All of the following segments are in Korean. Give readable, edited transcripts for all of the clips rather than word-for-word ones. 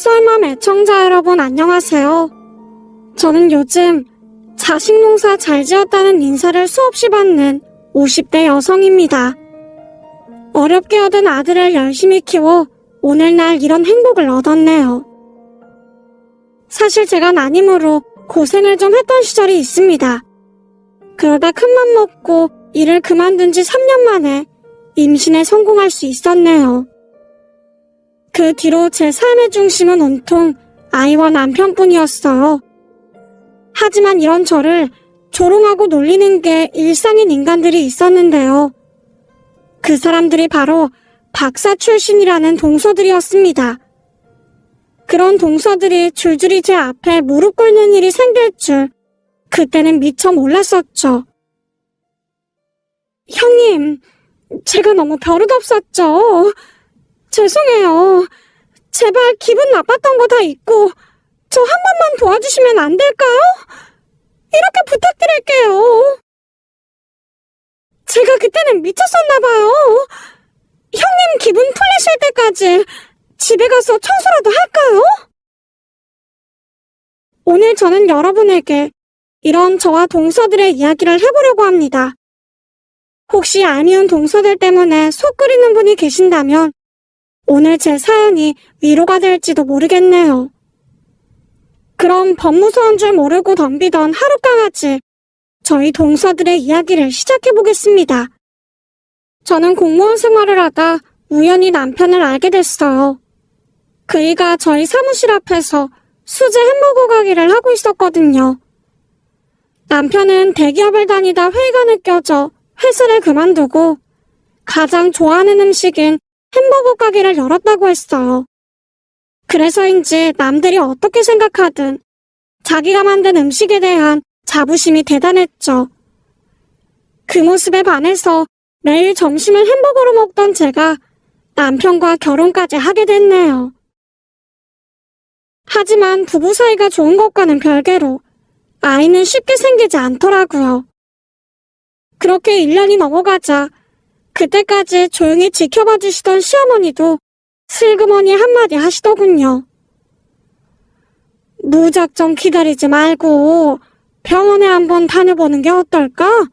썰맘 애청자 여러분 안녕하세요. 저는 요즘 자식농사 잘 지었다는 인사를 수없이 받는 50대 여성입니다. 어렵게 얻은 아들을 열심히 키워 오늘날 이런 행복을 얻었네요. 사실 제가 난임으로 고생을 좀 했던 시절이 있습니다. 그러다 큰맘 먹고 일을 그만둔 지 3년 만에 임신에 성공할 수 있었네요. 그 뒤로 제 삶의 중심은 온통 아이와 남편뿐이었어요. 하지만 이런 저를 조롱하고 놀리는 게 일상인 인간들이 있었는데요. 그 사람들이 바로 박사 출신이라는 동서들이었습니다. 그런 동서들이 줄줄이 제 앞에 무릎 꿇는 일이 생길 줄 그때는 미처 몰랐었죠. 형님, 제가 너무 버릇없었죠. 죄송해요. 제발 기분 나빴던 거 다 잊고 저 한 번만 도와주시면 안 될까요? 이렇게 부탁드릴게요. 제가 그때는 미쳤었나봐요. 형님 기분 풀리실 때까지 집에 가서 청소라도 할까요? 오늘 저는 여러분에게 이런 저와 동서들의 이야기를 해보려고 합니다. 혹시 얄미운 동서들 때문에 속 끓이는 분이 계신다면 오늘 제 사연이 위로가 될지도 모르겠네요. 그럼 법무서인 줄 모르고 덤비던 하룻강아지, 저희 동서들의 이야기를 시작해보겠습니다. 저는 공무원 생활을 하다 우연히 남편을 알게 됐어요. 그이가 저희 사무실 앞에서 수제 햄버거 가게를 하고 있었거든요. 남편은 대기업을 다니다 회의가 느껴져 회사를 그만두고 가장 좋아하는 음식인 햄버거 가게를 열었다고 했어요. 그래서인지 남들이 어떻게 생각하든 자기가 만든 음식에 대한 자부심이 대단했죠. 그 모습에 반해서 매일 점심을 햄버거로 먹던 제가 남편과 결혼까지 하게 됐네요. 하지만 부부 사이가 좋은 것과는 별개로 아이는 쉽게 생기지 않더라고요. 그렇게 1년이 넘어가자 그때까지 조용히 지켜봐 주시던 시어머니도 슬그머니 한마디 하시더군요. 무작정 기다리지 말고 병원에 한번 다녀보는 게 어떨까?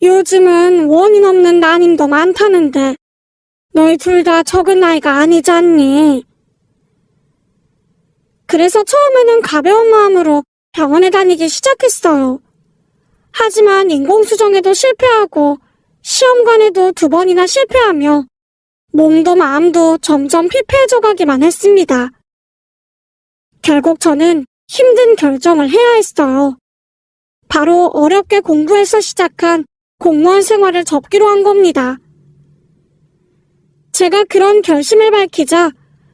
요즘은 원인 없는 난임도 많다는데 너희 둘 다 적은 나이가 아니지 않니? 그래서 처음에는 가벼운 마음으로 병원에 다니기 시작했어요. 하지만 인공수정에도 실패하고 시험관에도 2번이나 실패하며 몸도 마음도 점점 피폐해져 가기만 했습니다. 결국 저는 힘든 결정을 해야 했어요. 바로 어렵게 공부해서 시작한 공무원 생활을 접기로 한 겁니다. 제가 그런 결심을 밝히자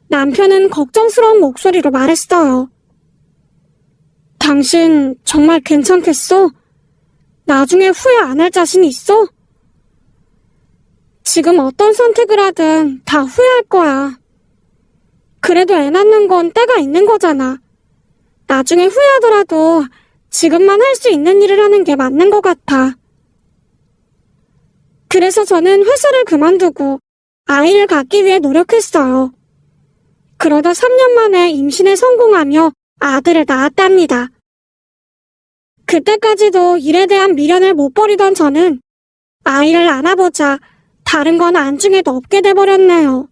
남편은 걱정스러운 목소리로 말했어요. 당신 정말 괜찮겠어? 나중에 후회 안 할 자신 있어? 지금 어떤 선택을 하든 다 후회할 거야. 그래도 애 낳는 건 때가 있는 거잖아. 나중에 후회하더라도 지금만 할 수 있는 일을 하는 게 맞는 것 같아. 그래서 저는 회사를 그만두고 아이를 갖기 위해 노력했어요. 그러다 3년 만에 임신에 성공하며 아들을 낳았답니다. 그때까지도 일에 대한 미련을 못 버리던 저는 아이를 안아보자 다른 건 안중에도 없게 돼버렸네요.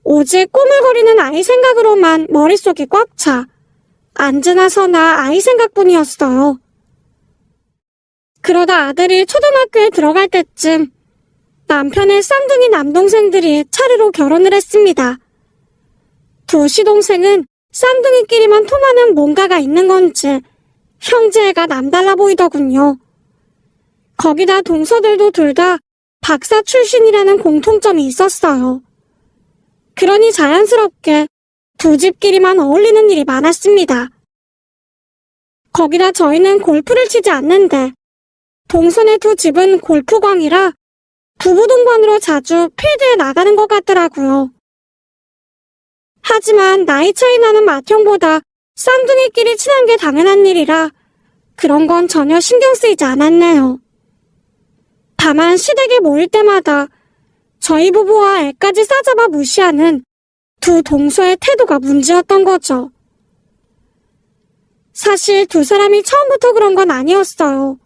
오직 꼬물거리는 아이 생각으로만 머릿속이 꽉 차 앉으나 서나 아이 생각뿐이었어요. 그러다 아들이 초등학교에 들어갈 때쯤 남편의 쌍둥이 남동생들이 차례로 결혼을 했습니다. 두 시동생은 쌍둥이끼리만 통하는 뭔가가 있는 건지 형제애가 남달라 보이더군요. 거기다 동서들도 둘 다 박사 출신이라는 공통점이 있었어요. 그러니 자연스럽게 두 집끼리만 어울리는 일이 많았습니다. 거기다 저희는 골프를 치지 않는데 동선의 두 집은 골프광이라 부부 동반으로 자주 필드에 나가는 것 같더라고요. 하지만 나이 차이 나는 맏형보다 쌍둥이끼리 친한 게 당연한 일이라 그런 건 전혀 신경 쓰이지 않았네요. 다만 시댁에 모일 때마다 저희 부부와 애까지 싸잡아 무시하는 두 동서의 태도가 문제였던 거죠. 사실 두 사람이 처음부터 그런 건 아니었어요.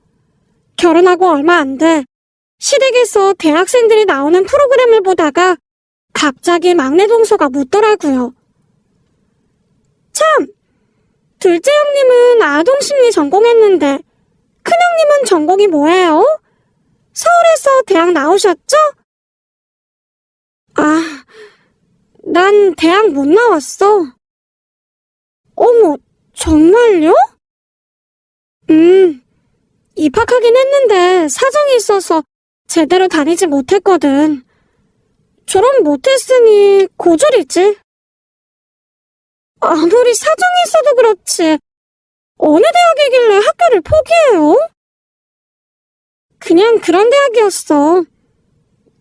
결혼하고 얼마 안 돼 시댁에서 대학생들이 나오는 프로그램을 보다가 갑자기 막내 동서가 묻더라고요. 참, 둘째 형님은 아동심리 전공했는데 큰형님은 전공이 뭐예요? 서울에서 대학 나오셨죠? 아, 난 대학 못 나왔어. 어머, 정말요? 입학하긴 했는데 사정이 있어서 제대로 다니지 못했거든. 졸업 못했으니 고졸이지. 아무리 사정이 있어도 그렇지 어느 대학이길래 학교를 포기해요? 그냥 그런 대학이었어.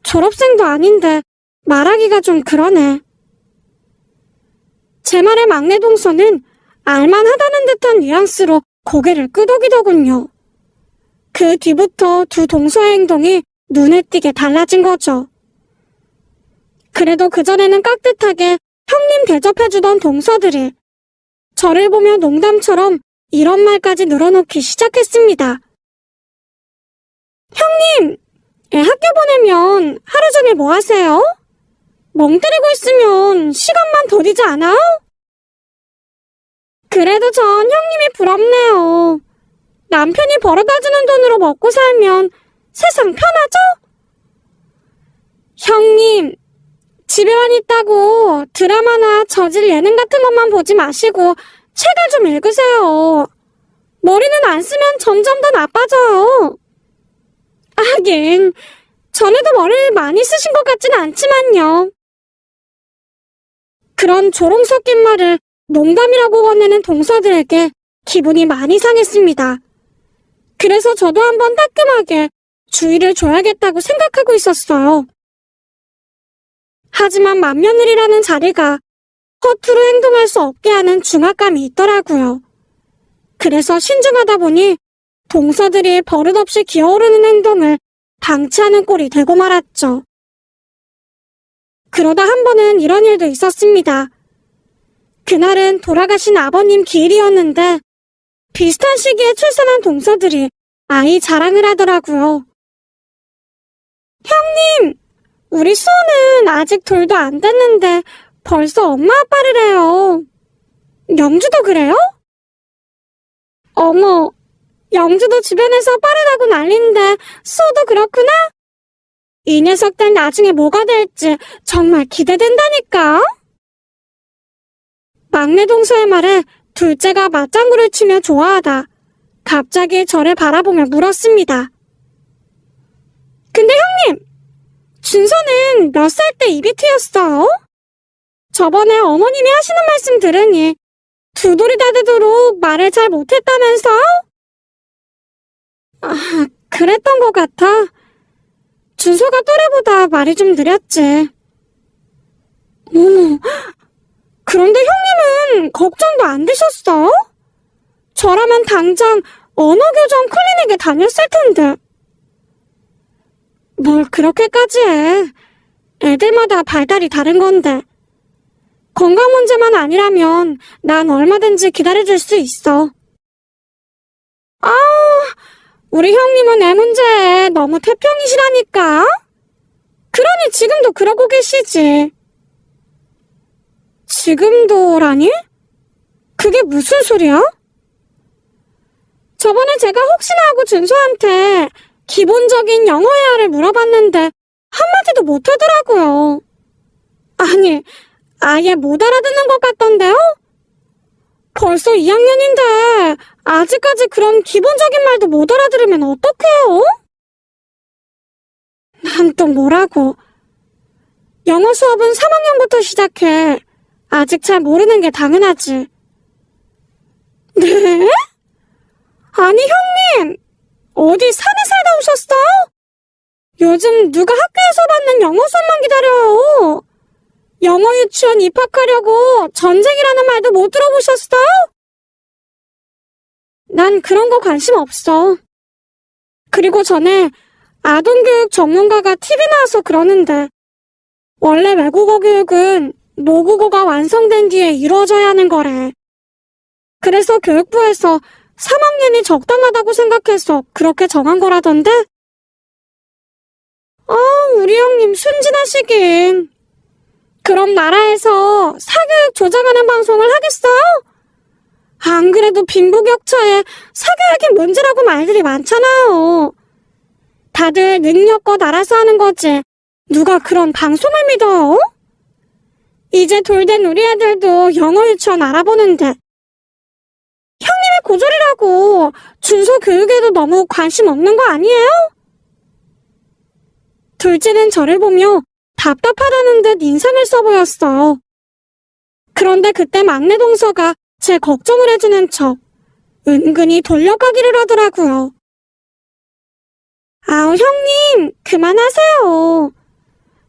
졸업생도 아닌데 말하기가 좀 그러네. 제 말에 막내 동서는 알만하다는 듯한 뉘앙스로 고개를 끄덕이더군요. 그 뒤부터 두 동서의 행동이 눈에 띄게 달라진 거죠. 그래도 그전에는 깍듯하게 형님 대접해주던 동서들이 저를 보며 농담처럼 이런 말까지 늘어놓기 시작했습니다. 형님, 애 학교 보내면 하루 종일 뭐 하세요? 멍 때리고 있으면 시간만 더디지 않아요? 그래도 전 형님이 부럽네요. 남편이 벌어다주는 돈으로 먹고 살면 세상 편하죠? 형님, 집에만 있다고 드라마나 저질 예능 같은 것만 보지 마시고 책을 좀 읽으세요. 머리는 안 쓰면 점점 더 나빠져요. 하긴 전에도 머리를 많이 쓰신 것 같진 않지만요. 그런 조롱 섞인 말을 농담이라고 건네는 동서들에게 기분이 많이 상했습니다. 그래서 저도 한번 따끔하게 주의를 줘야겠다고 생각하고 있었어요. 하지만 맏며느리라는 자리가 허투루 행동할 수 없게 하는 중압감이 있더라고요. 그래서 신중하다 보니 동서들이 버릇없이 기어오르는 행동을 방치하는 꼴이 되고 말았죠. 그러다 한 번은 이런 일도 있었습니다. 그날은 돌아가신 아버님 기일이었는데 비슷한 시기에 출산한 동서들이 아이 자랑을 하더라고요. 형님, 우리 수호는 아직 돌도 안 됐는데 벌써 엄마 아빠를 해요. 영주도 그래요? 어머, 영주도 주변에서 빠르다고 난리인데 수호도 그렇구나? 이 녀석들 나중에 뭐가 될지 정말 기대된다니까? 막내 동서의 말에 둘째가 맞장구를 치며 좋아하다 갑자기 저를 바라보며 물었습니다. 근데 형님, 준서는 몇 살 때 입이 트였어요? 저번에 어머님이 하시는 말씀 들으니 두 돌이 다 되도록 말을 잘 못했다면서요? 아, 그랬던 것 같아. 준서가 또래보다 말이 좀 느렸지. 어머, 그런데 형님은 걱정도 안 되셨어? 저라면 당장 언어교정 클리닉에 다녔을 텐데. 뭘 그렇게까지 해. 애들마다 발달이 다른 건데. 건강 문제만 아니라면 난 얼마든지 기다려줄 수 있어. 아, 우리 형님은 애 문제에 너무 태평이시라니까. 그러니 지금도 그러고 계시지. 지금도라니? 그게 무슨 소리야? 저번에 제가 혹시나 하고 준서한테 기본적인 영어 회화를 물어봤는데 한마디도 못하더라고요. 아니, 아예 못 알아듣는 것 같던데요? 벌써 2학년인데 아직까지 그런 기본적인 말도 못 알아들으면 어떡해요? 난 또 뭐라고. 영어 수업은 3학년부터 시작해. 아직 잘 모르는 게 당연하지. 네? 아니 형님, 어디 산에 살다 오셨어? 요즘 누가 학교에서 받는 영어 수업만 기다려요. 영어 유치원 입학하려고 전쟁이라는 말도 못 들어보셨어요? 난 그런 거 관심 없어. 그리고 전에 아동교육 전문가가 TV 나와서 그러는데 원래 외국어 교육은 모국어가 완성된 뒤에 이루어져야 하는 거래. 그래서 교육부에서 3학년이 적당하다고 생각해서 그렇게 정한 거라던데? 우리 형님 순진하시긴. 그럼 나라에서 사교육 조장하는 방송을 하겠어요? 안 그래도 빈부격차에 사교육이 문제라고 말들이 많잖아요. 다들 능력껏 알아서 하는 거지. 누가 그런 방송을 믿어요? 이제 돌된 우리 애들도 영어 유치원 알아보는데 형님이 고졸이라고 준서 교육에도 너무 관심 없는 거 아니에요? 둘째는 저를 보며 답답하다는 듯 인상을 써 보였어요. 그런데 그때 막내 동서가 제 걱정을 해주는 척 은근히 돌려가기를 하더라고요. 아우 형님 그만하세요.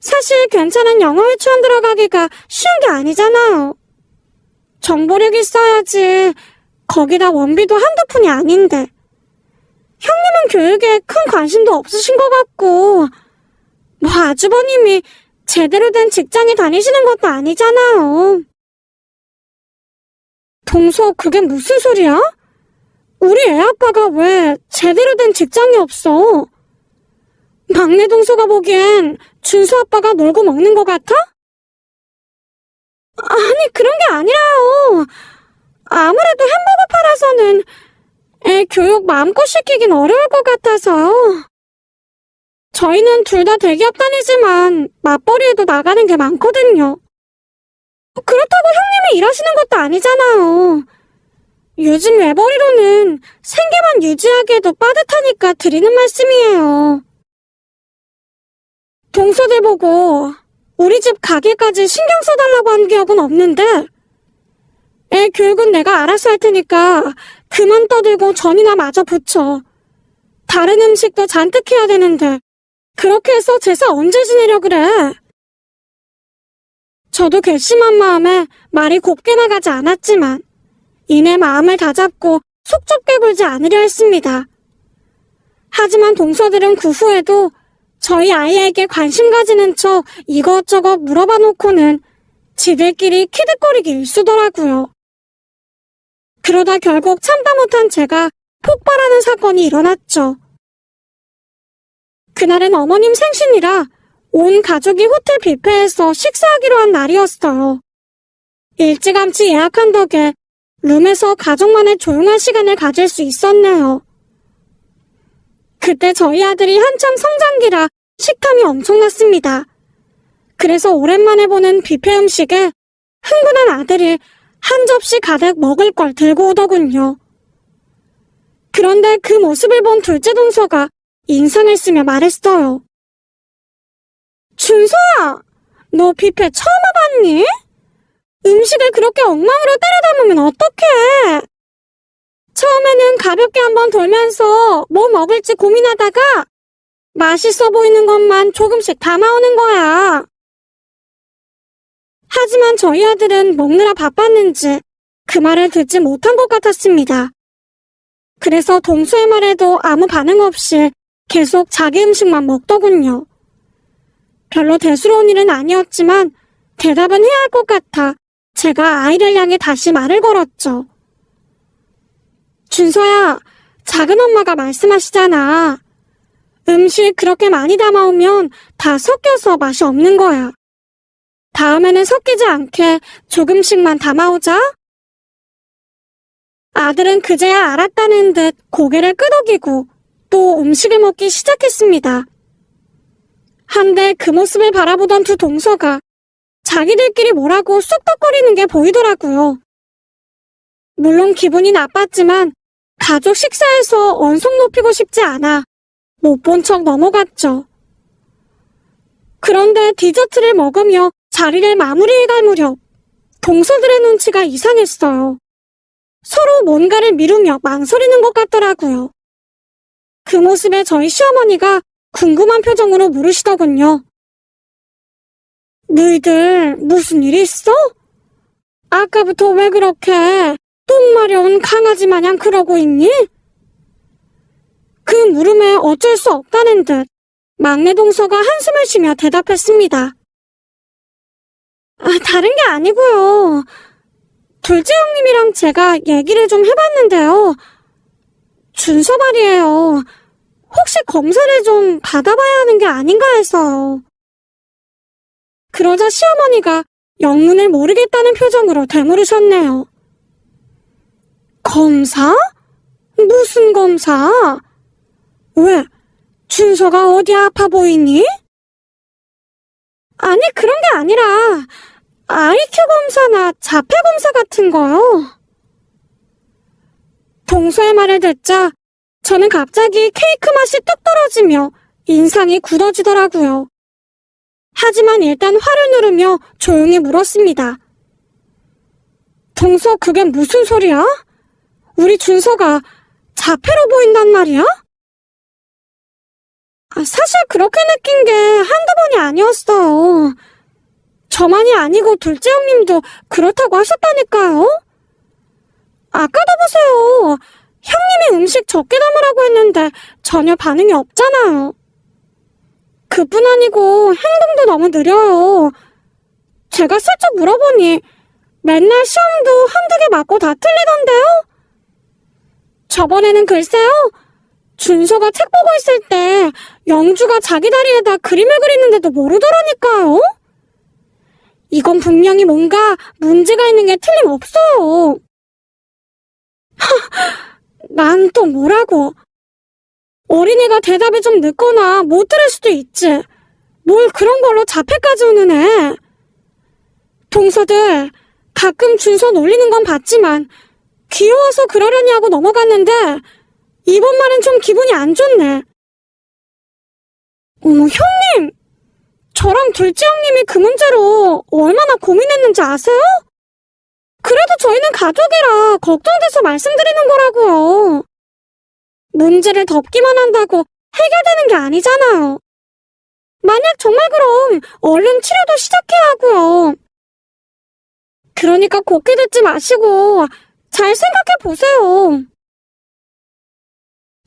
사실 괜찮은 영어 유치원 들어가기가 쉬운 게 아니잖아요. 정보력 있어야지. 거기다 원비도 한두 푼이 아닌데. 형님은 교육에 큰 관심도 없으신 것 같고 뭐 아주버님이 제대로 된 직장에 다니시는 것도 아니잖아요. 동서 그게 무슨 소리야? 우리 애 아빠가 왜 제대로 된 직장이 없어? 막내 동서가 보기엔 준수 아빠가 놀고 먹는 것 같아? 아니 그런 게 아니라요. 아무래도 햄버거 팔아서는 애 교육 마음껏 시키긴 어려울 것 같아서요. 저희는 둘 다 대기업 다니지만 맞벌이에도 나가는 게 많거든요. 그렇다고 형님이 일하시는 것도 아니잖아요. 요즘 외벌이로는 생계만 유지하기에도 빠듯하니까 드리는 말씀이에요. 동서들 보고 우리 집 가게까지 신경 써달라고 한 기억은 없는데 애 교육은 내가 알아서 할 테니까 그만 떠들고 전이나 마저 붙여. 다른 음식도 잔뜩 해야 되는데 그렇게 해서 제사 언제 지내려 그래? 저도 괘씸한 마음에 말이 곱게 나가지 않았지만 이내 마음을 다잡고 속 좁게 굴지 않으려 했습니다. 하지만 동서들은 그 후에도 저희 아이에게 관심 가지는 척 이것저것 물어봐 놓고는 지들끼리 키득거리기 일쑤더라고요. 그러다 결국 참다 못한 제가 폭발하는 사건이 일어났죠. 그날은 어머님 생신이라 온 가족이 호텔 뷔페에서 식사하기로 한 날이었어요. 일찌감치 예약한 덕에 룸에서 가족만의 조용한 시간을 가질 수 있었네요. 그때 저희 아들이 한참 성장기라 식탐이 엄청났습니다. 그래서 오랜만에 보는 뷔페 음식에 흥분한 아들이 한 접시 가득 먹을 걸 들고 오더군요. 그런데 그 모습을 본 둘째 동서가 인상을 쓰며 말했어요. 준서야, 너 뷔페 처음 와봤니? 음식을 그렇게 엉망으로 때려 담으면 어떡해? 처음에는 가볍게 한번 돌면서 뭐 먹을지 고민하다가 맛있어 보이는 것만 조금씩 담아오는 거야. 하지만 저희 아들은 먹느라 바빴는지 그 말을 듣지 못한 것 같았습니다. 그래서 동서의 말에도 아무 반응 없이 계속 자기 음식만 먹더군요. 별로 대수로운 일은 아니었지만 대답은 해야 할 것 같아 제가 아이를 향해 다시 말을 걸었죠. 준서야, 작은 엄마가 말씀하시잖아. 음식 그렇게 많이 담아오면 다 섞여서 맛이 없는 거야. 다음에는 섞이지 않게 조금씩만 담아오자. 아들은 그제야 알았다는 듯 고개를 끄덕이고 또 음식을 먹기 시작했습니다. 한데 그 모습을 바라보던 두 동서가 자기들끼리 뭐라고 쑥덕거리는 게 보이더라고요. 물론 기분이 나빴지만 가족 식사에서 언성 높이고 싶지 않아 못 본 척 넘어갔죠. 그런데 디저트를 먹으며 자리를 마무리해갈 무렵 동서들의 눈치가 이상했어요. 서로 뭔가를 미루며 망설이는 것 같더라고요. 그 모습에 저희 시어머니가 궁금한 표정으로 물으시더군요. 너희들 무슨 일 있어? 아까부터 왜 그렇게 똥 마려운 강아지 마냥 그러고 있니? 그 물음에 어쩔 수 없다는 듯 막내 동서가 한숨을 쉬며 대답했습니다. 다른 게 아니고요. 둘째 형님이랑 제가 얘기를 좀 해봤는데요. 준서 말이에요. 혹시 검사를 좀 받아봐야 하는 게 아닌가 해서요. 그러자 시어머니가 영문을 모르겠다는 표정으로 되물으셨네요. 검사? 무슨 검사? 왜? 준서가 어디 아파 보이니? 아니, 그런 게 아니라 IQ 검사나 자폐 검사 같은 거요. 동서의 말을 듣자 저는 갑자기 케이크 맛이 뚝 떨어지며 인상이 굳어지더라고요. 하지만 일단 화를 누르며 조용히 물었습니다. 동서, 그게 무슨 소리야? 우리 준서가 자폐로 보인단 말이야? 사실 그렇게 느낀 게 한두 번이 아니었어요. 저만이 아니고 둘째 형님도 그렇다고 하셨다니까요. 아까도 보세요. 형님이 음식 적게 담으라고 했는데 전혀 반응이 없잖아요. 그뿐 아니고 행동도 너무 느려요. 제가 슬쩍 물어보니 맨날 시험도 한두 개 맞고 다 틀리던데요? 저번에는 글쎄요. 준서가 책 보고 있을 때 영주가 자기 다리에다 그림을 그리는데도 모르더라니까요. 이건 분명히 뭔가 문제가 있는 게 틀림없어요. 난 또 뭐라고. 어린애가 대답이 좀 늦거나 못 들을 수도 있지. 뭘 그런 걸로 자폐까지 우는애. 동서들 가끔 준서 놀리는 건 봤지만 귀여워서 그러려니 하고 넘어갔는데 이번 말은 좀 기분이 안 좋네. 어머, 형님! 저랑 둘째 형님이 그 문제로 얼마나 고민했는지 아세요? 그래도 저희는 가족이라 걱정돼서 말씀드리는 거라고요. 문제를 덮기만 한다고 해결되는 게 아니잖아요. 만약 정말 그럼 얼른 치료도 시작해야 하고요. 그러니까 곱게 듣지 마시고 잘 생각해 보세요.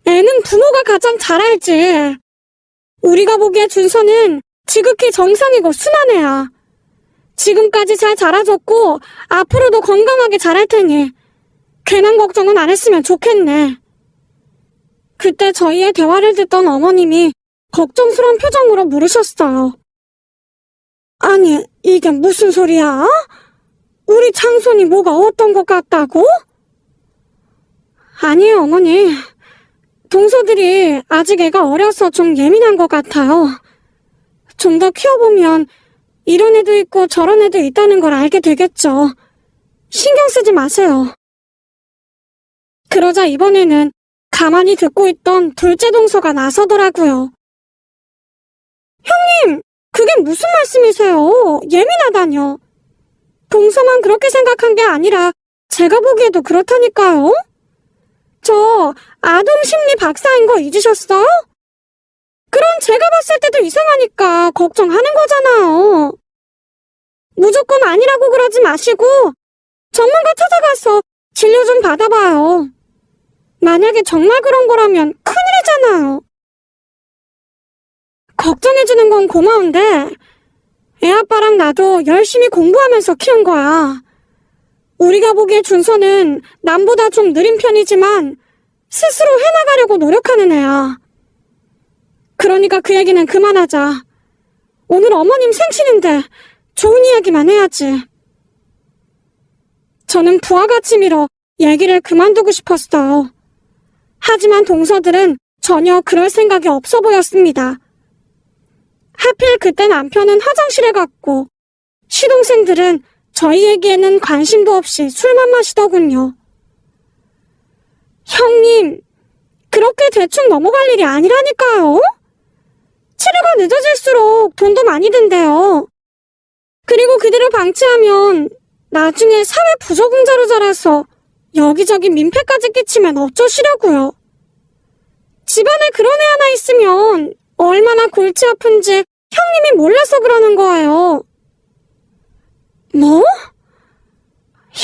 애는 부모가 가장 잘 알지. 우리가 보기에 준서는 지극히 정상이고 순한 애야. 지금까지 잘 자라줬고 앞으로도 건강하게 자랄 테니 괜한 걱정은 안 했으면 좋겠네. 그때 저희의 대화를 듣던 어머님이 걱정스러운 표정으로 물으셨어요. 아니, 이게 무슨 소리야? 우리 창손이 뭐가 어떤 것 같다고? 아니에요, 어머니. 동서들이 아직 애가 어려서 좀 예민한 것 같아요. 좀 더 키워보면 이런 애도 있고 저런 애도 있다는 걸 알게 되겠죠. 신경 쓰지 마세요. 그러자 이번에는 가만히 듣고 있던 둘째 동서가 나서더라고요. 형님, 그게 무슨 말씀이세요? 예민하다뇨. 동서만 그렇게 생각한 게 아니라 제가 보기에도 그렇다니까요. 저 아동심리 박사인 거 잊으셨어요? 그럼 제가 봤을 때도 이상하니까 걱정하는 거잖아요. 무조건 아니라고 그러지 마시고 전문가 찾아가서 진료 좀 받아봐요. 만약에 정말 그런 거라면 큰일이잖아요. 걱정해주는 건 고마운데 애아빠랑 나도 열심히 공부하면서 키운 거야. 우리가 보기에 준서는 남보다 좀 느린 편이지만 스스로 해나가려고 노력하는 애야. 그러니까 그 얘기는 그만하자. 오늘 어머님 생신인데 좋은 이야기만 해야지. 저는 부하같이 밀어 얘기를 그만두고 싶었어요. 하지만 동서들은 전혀 그럴 생각이 없어 보였습니다. 하필 그때 남편은 화장실에 갔고 시동생들은 저희 얘기에는 관심도 없이 술만 마시더군요. 형님, 그렇게 대충 넘어갈 일이 아니라니까요. 치료가 늦어질수록 돈도 많이 든대요. 그리고 그대로 방치하면 나중에 사회 부적응자로 자라서 여기저기 민폐까지 끼치면 어쩌시려고요. 집안에 그런 애 하나 있으면 얼마나 골치 아픈지 형님이 몰라서 그러는 거예요. 뭐?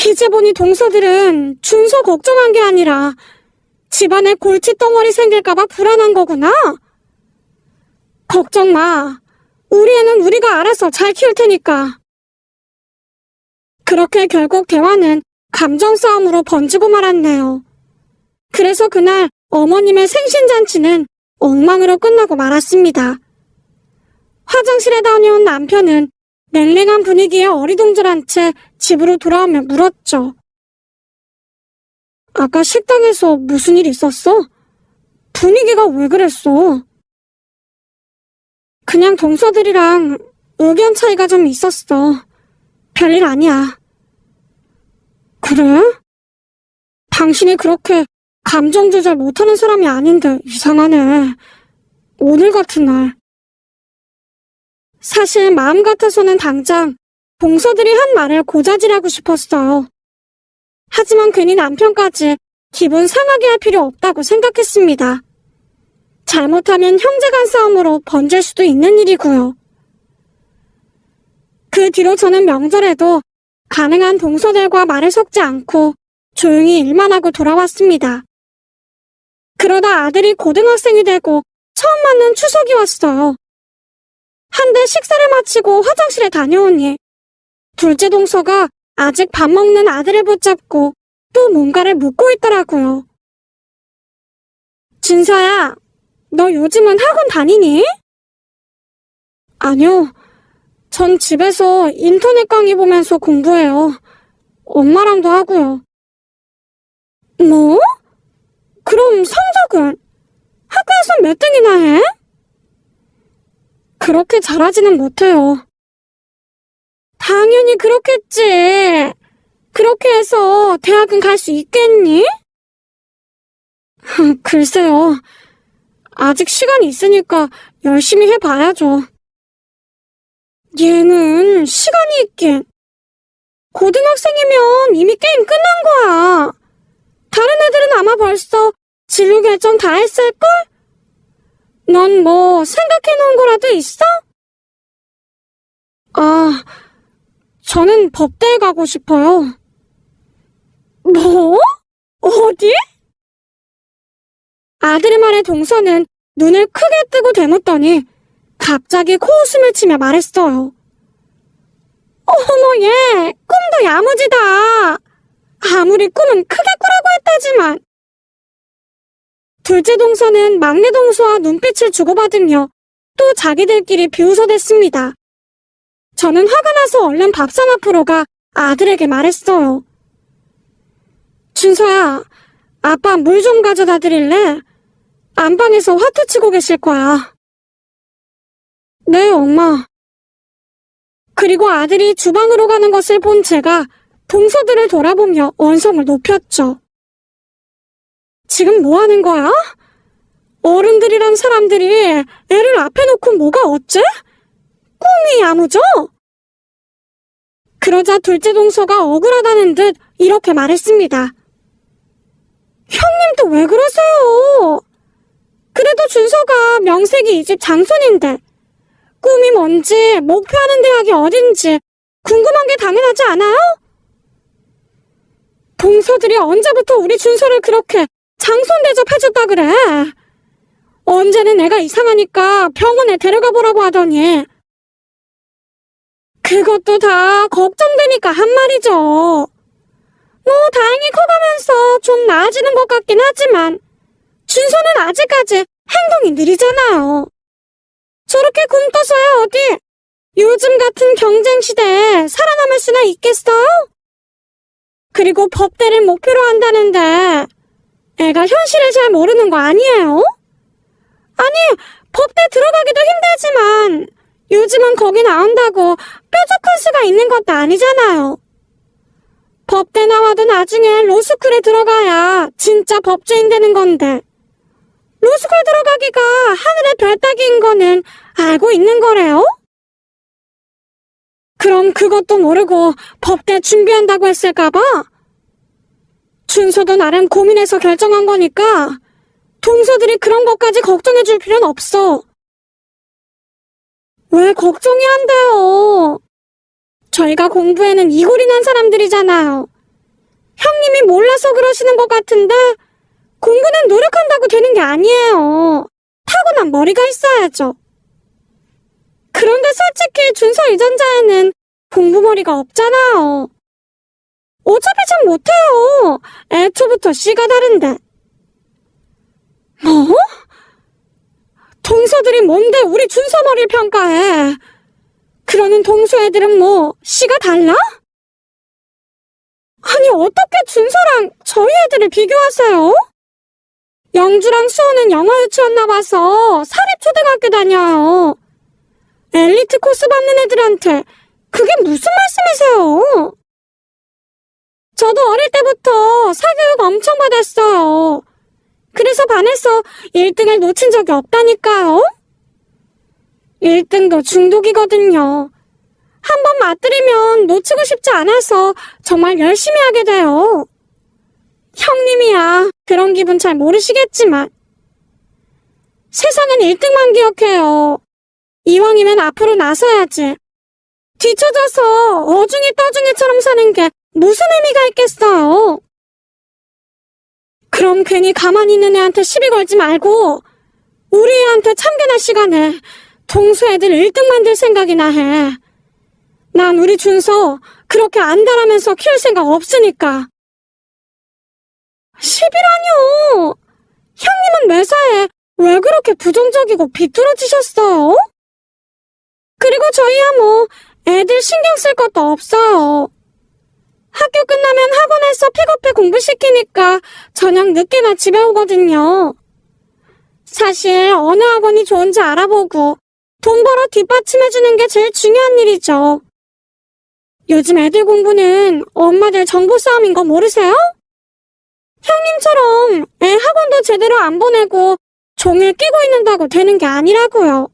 이제 보니 동서들은 준서 걱정한 게 아니라 집안에 골칫덩어리 생길까봐 불안한 거구나. 걱정 마. 우리 애는 우리가 알아서 잘 키울 테니까. 그렇게 결국 대화는 감정 싸움으로 번지고 말았네요. 그래서 그날 어머님의 생신잔치는 엉망으로 끝나고 말았습니다. 화장실에 다녀온 남편은 냉랭한 분위기에 어리둥절한 채 집으로 돌아오며 물었죠. 아까 식당에서 무슨 일 있었어? 분위기가 왜 그랬어? 그냥 동서들이랑 의견 차이가 좀 있었어. 별일 아니야. 그래? 당신이 그렇게 감정 조절 못하는 사람이 아닌데 이상하네. 오늘 같은 날. 사실 마음 같아서는 당장 동서들이 한 말을 고자질하고 싶었어요. 하지만 괜히 남편까지 기분 상하게 할 필요 없다고 생각했습니다. 잘못하면 형제간 싸움으로 번질 수도 있는 일이고요. 그 뒤로 저는 명절에도 가능한 동서들과 말을 섞지 않고 조용히 일만 하고 돌아왔습니다. 그러다 아들이 고등학생이 되고 처음 맞는 추석이 왔어요. 한데 식사를 마치고 화장실에 다녀오니 둘째 동서가 아직 밥 먹는 아들을 붙잡고 또 뭔가를 묻고 있더라고요. 진서야, 너 요즘은 학원 다니니? 아니요. 전 집에서 인터넷 강의 보면서 공부해요. 엄마랑도 하고요. 뭐? 그럼 성적은? 학교에서 몇 등이나 해? 그렇게 잘하지는 못해요. 당연히 그렇겠지. 그렇게 해서 대학은 갈 수 있겠니? 글쎄요. 아직 시간이 있으니까 열심히 해봐야죠. 얘는 시간이 있긴. 고등학생이면 이미 게임 끝난 거야. 다른 애들은 아마 벌써 진로 결정 다 했을걸? 넌 뭐 생각해놓은 거라도 있어? 아, 저는 법대에 가고 싶어요. 뭐? 어디? 아들의 말에 동서는 눈을 크게 뜨고 되묻더니 갑자기 코웃음을 치며 말했어요. 어머, 얘 꿈도 야무지다. 아무리 꿈은 크게 꾸라고 했다지만. 둘째 동서는 막내 동서와 눈빛을 주고받으며 또 자기들끼리 비웃어댔습니다. 저는 화가 나서 얼른 밥상 앞으로 가 아들에게 말했어요. 준서야, 아빠 물 좀 가져다 드릴래? 안방에서 화투 치고 계실 거야. 네, 엄마. 그리고 아들이 주방으로 가는 것을 본 제가 동서들을 돌아보며 언성을 높였죠. 지금 뭐 하는 거야? 어른들이랑 사람들이 애를 앞에 놓고 뭐가 어째? 꿈이 야무져? 그러자 둘째 동서가 억울하다는 듯 이렇게 말했습니다. 형님도 왜 그러세요? 그래도 준서가 명색이 이 집 장손인데 꿈이 뭔지 목표하는 대학이 어딘지 궁금한 게 당연하지 않아요? 동서들이 언제부터 우리 준서를 그렇게 장손 대접해줬다 그래? 언제는 애가 이상하니까 병원에 데려가 보라고 하더니 그것도 다 걱정되니까 한 말이죠. 뭐 다행히 커가면서 좀 나아지는 것 같긴 하지만 준서는 아직까지 행동이 느리잖아요. 저렇게 굶떠서야 어디 요즘 같은 경쟁시대에 살아남을 수나 있겠어요? 그리고 법대를 목표로 한다는데 애가 현실을 잘 모르는 거 아니에요? 아니, 법대 들어가기도 힘들지만 요즘은 거기 나온다고 뾰족할 수가 있는 것도 아니잖아요. 법대 나와도 나중에 로스쿨에 들어가야 진짜 법조인 되는 건데 로스쿨 들어가기가 하늘의 별 따기인 거는 알고 있는 거래요? 그럼 그것도 모르고 법대 준비한다고 했을까봐? 준서도 나름 고민해서 결정한 거니까 동서들이 그런 것까지 걱정해 줄 필요는 없어. 왜 걱정이 안 돼요? 저희가 공부에는 이골이 난 사람들이잖아요. 형님이 몰라서 그러시는 것 같은데 공부는 노력한다고 되는 게 아니에요. 타고난 머리가 있어야죠. 그런데 솔직히 준서 유전자에는 공부 머리가 없잖아요. 못해요. 애초부터 씨가 다른데. 뭐? 동서들이 뭔데 우리 준서 머리를 평가해? 그러는 동서 애들은 뭐 씨가 달라? 아니 어떻게 준서랑 저희 애들을 비교하세요? 영주랑 수호는 영어 유치원 나와서 사립초등학교 다녀요. 엘리트 코스 받는 애들한테 그게 무슨 말씀이세요? 저도 어릴 때부터 사교육 엄청 받았어요. 그래서 반에서 1등을 놓친 적이 없다니까요. 1등도 중독이거든요. 한 번 맞들이면 놓치고 싶지 않아서 정말 열심히 하게 돼요. 형님이야 그런 기분 잘 모르시겠지만 세상은 1등만 기억해요. 이왕이면 앞으로 나서야지. 뒤쳐져서 어중이 떠중이처럼 사는 게 무슨 의미가 있겠어요. 그럼 괜히 가만히 있는 애한테 시비 걸지 말고 우리 애한테 참견할 시간에 동수 애들 1등 만들 생각이나 해. 난 우리 준서 그렇게 안달하면서 키울 생각 없으니까. 시비라뇨. 형님은 매사에 왜 그렇게 부정적이고 비뚤어지셨어요? 그리고 저희야 뭐 애들 신경 쓸 것도 없어요. 학교 끝나면 학원에서 픽업해 공부시키니까 저녁 늦게나 집에 오거든요. 사실 어느 학원이 좋은지 알아보고 돈 벌어 뒷받침해주는 게 제일 중요한 일이죠. 요즘 애들 공부는 엄마들 정보 싸움인 거 모르세요? 형님처럼 애 학원도 제대로 안 보내고 종일 끼고 있는다고 되는 게 아니라고요.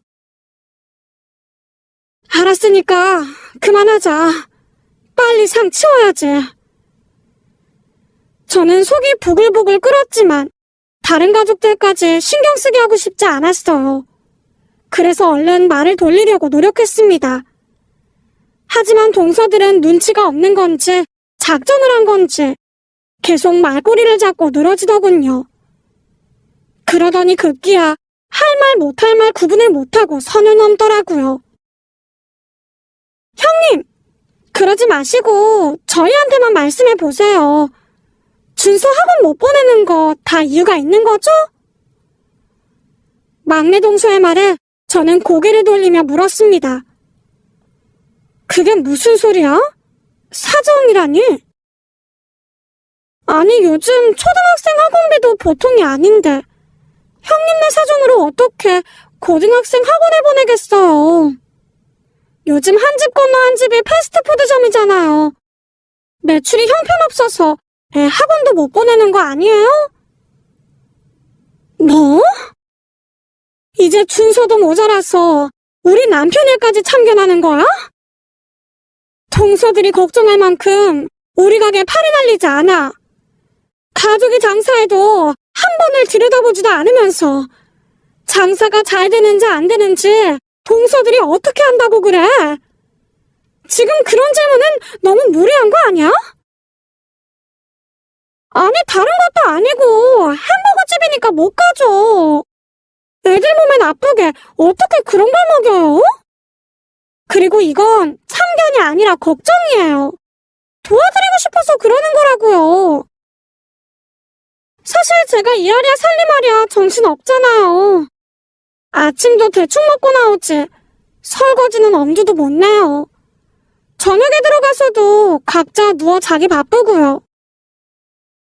알았으니까 그만하자. 빨리 상 치워야지. 저는 속이 부글부글 끓었지만 다른 가족들까지 신경 쓰게 하고 싶지 않았어요. 그래서 얼른 말을 돌리려고 노력했습니다. 하지만 동서들은 눈치가 없는 건지 작정을 한 건지 계속 말꼬리를 잡고 늘어지더군요. 그러더니 급기야 할 말 못할 말 구분을 못하고 선을 넘더라고요. 형님! 그러지 마시고 저희한테만 말씀해 보세요. 준서 학원 못 보내는 거 다 이유가 있는 거죠? 막내 동서의 말에 저는 고개를 돌리며 물었습니다. 그게 무슨 소리야? 사정이라니? 아니 요즘 초등학생 학원비도 보통이 아닌데 형님네 사정으로 어떻게 고등학생 학원에 보내겠어요. 요즘 한 집 건너 한 집이 패스트푸드점이잖아요. 매출이 형편없어서 애 학원도 못 보내는 거 아니에요? 뭐? 이제 준서도 모자라서 우리 남편 일까지 참견하는 거야? 동서들이 걱정할 만큼 우리 가게 팔이 날리지 않아. 가족이 장사해도 한 번을 들여다보지도 않으면서 장사가 잘 되는지 안 되는지 동서들이 어떻게 한다고 그래? 지금 그런 질문은 너무 무리한 거 아니야? 아니 다른 것도 아니고 햄버거 집이니까 못 가죠. 애들 몸에 나쁘게 어떻게 그런 걸 먹여요? 그리고 이건 참견이 아니라 걱정이에요. 도와드리고 싶어서 그러는 거라고요. 사실 제가 일하랴 살림하랴 정신 없잖아요. 아침도 대충 먹고 나오지 설거지는 엄두도 못 내요. 저녁에 들어가서도 각자 누워 자기 바쁘고요.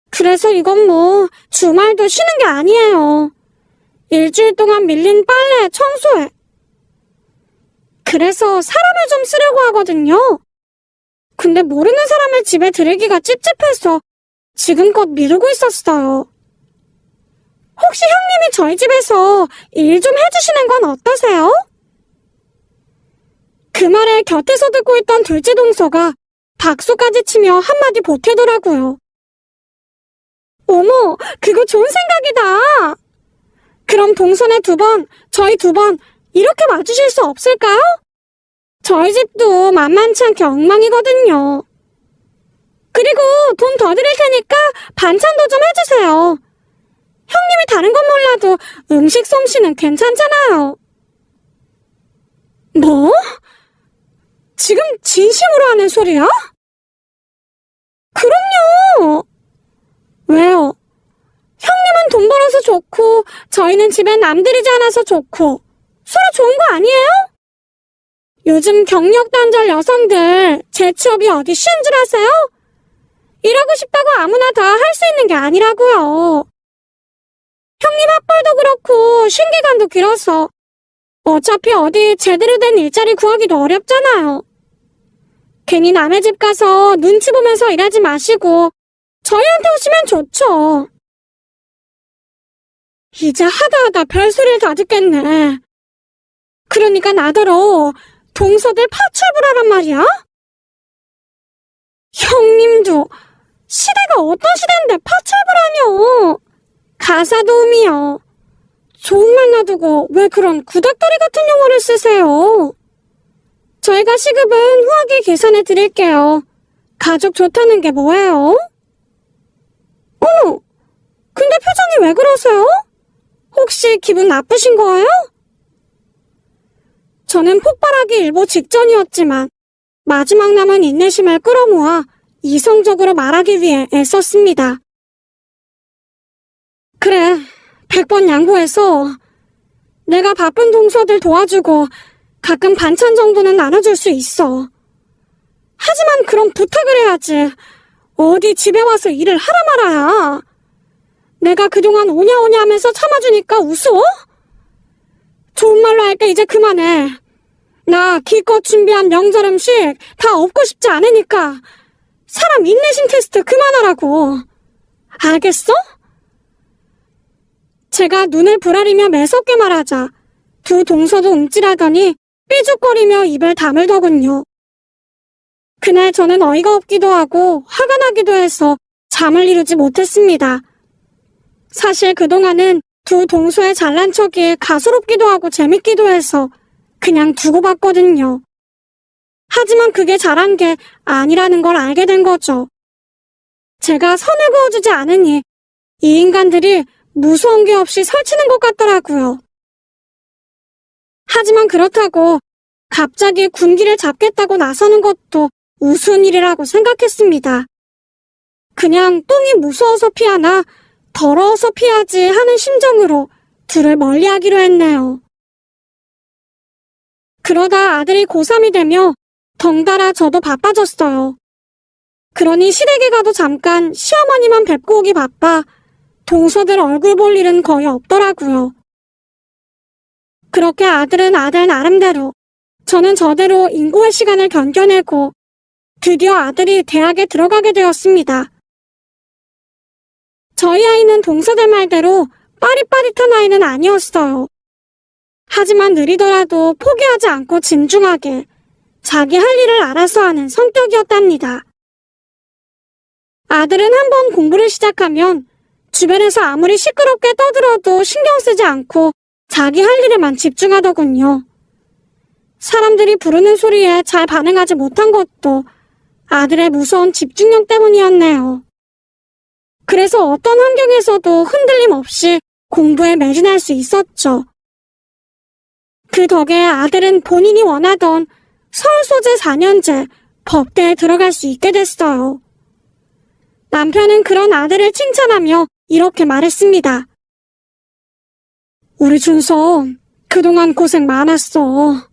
그래서 이건 뭐 주말도 쉬는 게 아니에요. 일주일 동안 밀린 빨래, 청소에. 그래서 사람을 좀 쓰려고 하거든요. 근데 모르는 사람을 집에 들이기가 찝찝해서 지금껏 미루고 있었어요. 혹시 형님이 저희 집에서 일 좀 해주시는 건 어떠세요? 그 말에 곁에서 듣고 있던 둘째 동서가 박수까지 치며 한마디 보태더라고요. 어머, 그거 좋은 생각이다. 그럼 동선에 2번, 저희 2번 이렇게 와주실 수 없을까요? 저희 집도 만만치 않게 엉망이거든요. 그리고 돈 더 드릴 테니까 반찬도 좀 해주세요. 형님이 다른 건 몰라도 음식 솜씨는 괜찮잖아요. 뭐? 지금 진심으로 하는 소리야? 많아서 좋고 저희는 집엔 남들이지 않아서 좋고 서로 좋은 거 아니에요? 요즘 경력 단절 여성들 제 취업이 어디 쉬운 줄 아세요? 일하고 싶다고 아무나 다 할 수 있는 게 아니라고요. 형님 학벌도 그렇고 신기간도 길어서 어차피 어디 제대로 된 일자리 구하기도 어렵잖아요. 괜히 남의 집 가서 눈치 보면서 일하지 마시고 저희한테 오시면 좋죠. 이제 하다 별소리를 다 듣겠네. 그러니까 나더러 동서들 파출부를 하란 말이야? 형님도 시대가 어떤 시대인데 파출부라뇨. 가사도우미요. 좋은 말 놔두고 왜 그런 구닥다리 같은 용어를 쓰세요? 저희가 시급은 후하게 계산해 드릴게요. 가족 좋다는 게 뭐예요? 어머, 근데 표정이 왜 그러세요? 혹시 기분 나쁘신 거예요? 저는 폭발하기 일보 직전이었지만 마지막 남은 인내심을 끌어모아 이성적으로 말하기 위해 애썼습니다. 그래, 100번 양보해서 내가 바쁜 동서들 도와주고 가끔 반찬 정도는 나눠줄 수 있어. 하지만 그럼 부탁을 해야지. 어디 집에 와서 일을 하라 말아야. 내가 그동안 오냐오냐 하면서 참아주니까 웃어? 좋은 말로 할 때 이제 그만해. 나 기껏 준비한 명절 음식 다 없고 싶지 않으니까 사람 인내심 테스트 그만하라고. 알겠어? 제가 눈을 부라리며 매섭게 말하자 두 동서도 움찔하더니 삐죽거리며 입을 다물더군요. 그날 저는 어이가 없기도 하고 화가 나기도 해서 잠을 이루지 못했습니다. 사실 그동안은 두 동서의 잘난 척이 가소롭기도 하고 재밌기도 해서 그냥 두고 봤거든요. 하지만 그게 잘한 게 아니라는 걸 알게 된 거죠. 제가 선을 그어주지 않으니 이 인간들이 무서운 게 없이 설치는 것 같더라고요. 하지만 그렇다고 갑자기 군기를 잡겠다고 나서는 것도 우스운 일이라고 생각했습니다. 그냥 똥이 무서워서 피하나 더러워서 피하지 하는 심정으로 둘을 멀리하기로 했네요. 그러다 아들이 고3이 되며 덩달아 저도 바빠졌어요. 그러니 시댁에 가도 잠깐 시어머니만 뵙고 오기 바빠 동서들 얼굴 볼 일은 거의 없더라고요. 그렇게 아들은 아들 나름대로, 저는 저대로 인고의 시간을 견뎌내고 드디어 아들이 대학에 들어가게 되었습니다. 저희 아이는 동서들 말대로 빠릿빠릿한 아이는 아니었어요. 하지만 느리더라도 포기하지 않고 진중하게 자기 할 일을 알아서 하는 성격이었답니다. 아들은 한번 공부를 시작하면 주변에서 아무리 시끄럽게 떠들어도 신경 쓰지 않고 자기 할 일에만 집중하더군요. 사람들이 부르는 소리에 잘 반응하지 못한 것도 아들의 무서운 집중력 때문이었네요. 그래서 어떤 환경에서도 흔들림 없이 공부에 매진할 수 있었죠. 그 덕에 아들은 본인이 원하던 서울소재 4년제 법대에 들어갈 수 있게 됐어요. 남편은 그런 아들을 칭찬하며 이렇게 말했습니다. 우리 준서 그동안 고생 많았어.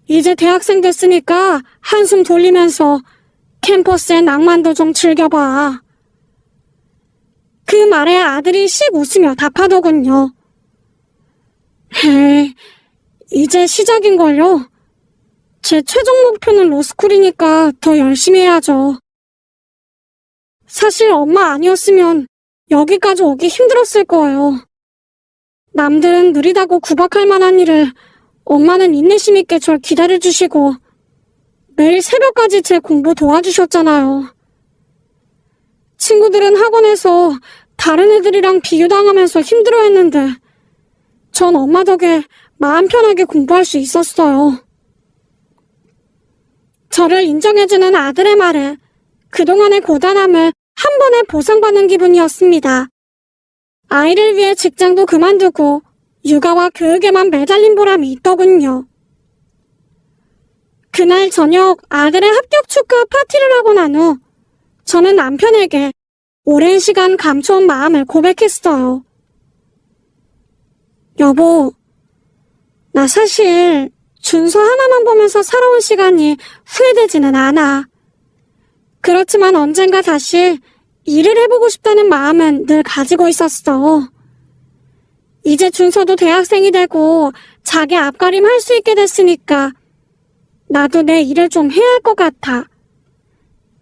이제 대학생 됐으니까 한숨 돌리면서 캠퍼스의 낭만도 좀 즐겨봐. 그 말에 아들이 씩 웃으며 답하더군요. 에이, 이제 시작인걸요. 제 최종 목표는 로스쿨이니까 더 열심히 해야죠. 사실 엄마 아니었으면 여기까지 오기 힘들었을 거예요. 남들은 느리다고 구박할 만한 일을 엄마는 인내심 있게 절 기다려주시고 매일 새벽까지 제 공부 도와주셨잖아요. 친구들은 학원에서 다른 애들이랑 비교당하면서 힘들어했는데 전 엄마 덕에 마음 편하게 공부할 수 있었어요. 저를 인정해주는 아들의 말에 그동안의 고단함을 한 번에 보상받는 기분이었습니다. 아이를 위해 직장도 그만두고 육아와 교육에만 매달린 보람이 있더군요. 그날 저녁 아들의 합격 축하 파티를 하고 난 후 저는 남편에게 오랜 시간 감춰온 마음을 고백했어요. 여보, 나 사실 준서 하나만 보면서 살아온 시간이 후회되지는 않아. 그렇지만 언젠가 다시 일을 해보고 싶다는 마음은 늘 가지고 있었어. 이제 준서도 대학생이 되고 자기 앞가림 할 수 있게 됐으니까 나도 내 일을 좀 해야 할 것 같아.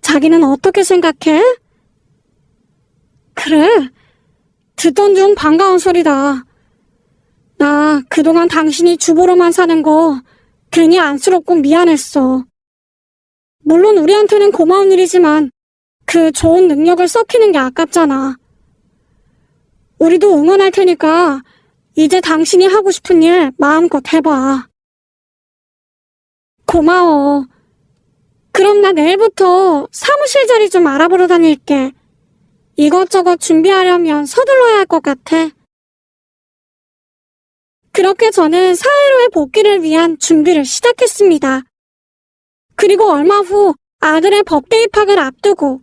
자기는 어떻게 생각해? 그래, 듣던 중 반가운 소리다. 나 그동안 당신이 주부로만 사는 거 괜히 안쓰럽고 미안했어. 물론 우리한테는 고마운 일이지만 그 좋은 능력을 썩히는 게 아깝잖아. 우리도 응원할 테니까 이제 당신이 하고 싶은 일 마음껏 해봐. 고마워. 그럼 나 내일부터 사무실 자리 좀 알아보러 다닐게. 이것저것 준비하려면 서둘러야 할 것 같아. 그렇게 저는 사회로의 복귀를 위한 준비를 시작했습니다. 그리고 얼마 후 아들의 법대 입학을 앞두고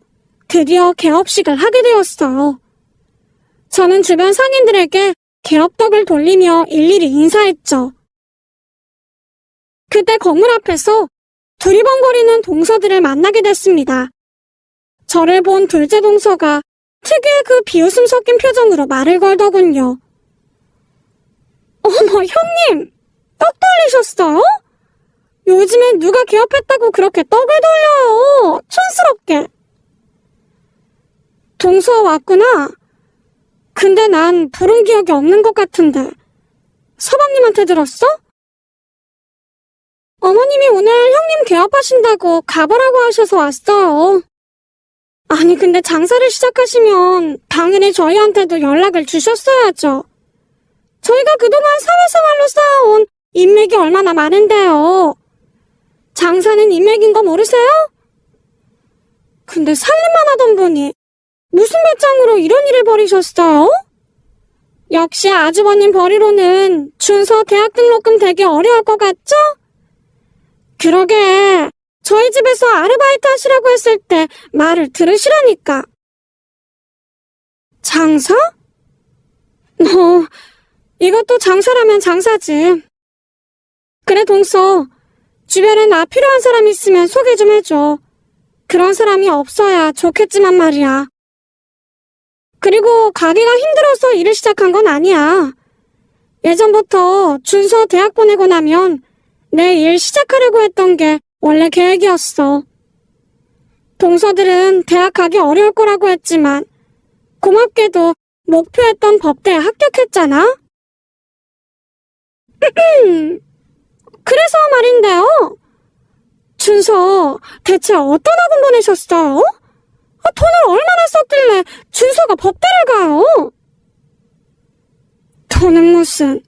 드디어 개업식을 하게 되었어요. 저는 주변 상인들에게 개업덕을 돌리며 일일이 인사했죠. 그때 건물 앞에서 두리번거리는 동서들을 만나게 됐습니다. 저를 본 둘째 동서가 특유의 그 비웃음 섞인 표정으로 말을 걸더군요. 어머, 형님! 떡 돌리셨어요? 요즘엔 누가 개업했다고 그렇게 떡을 돌려요. 촌스럽게. 동서 왔구나. 근데 난 부른 기억이 없는 것 같은데. 서방님한테 들었어? 어머님이 오늘 형님 개업하신다고 가보라고 하셔서 왔어요. 아니 근데 장사를 시작하시면 당연히 저희한테도 연락을 주셨어야죠. 저희가 그동안 사회생활로 쌓아온 인맥이 얼마나 많은데요. 장사는 인맥인 거 모르세요? 근데 살림만 하던 분이 무슨 배짱으로 이런 일을 벌이셨어요? 역시 아주버님 벌이로는 준서 대학 등록금 되게 어려울 것 같죠? 그러게 저희 집에서 아르바이트 하시라고 했을 때 말을 들으시라니까. 장사? 이것도 장사라면 장사지. 그래 동서, 주변에 나 필요한 사람 있으면 소개 좀 해줘. 그런 사람이 없어야 좋겠지만 말이야. 그리고 가게가 힘들어서 일을 시작한 건 아니야. 예전부터 준서 대학 보내고 나면 내 일 시작하려고 했던 게 원래 계획이었어. 동서들은 대학 가기 어려울 거라고 했지만 고맙게도 목표했던 법대에 합격했잖아. 그래서 말인데요. 준서 대체 어떤 학원 보내셨어요? 돈을 얼마나 썼길래 준서가 법대를 가요? 돈은 무슨.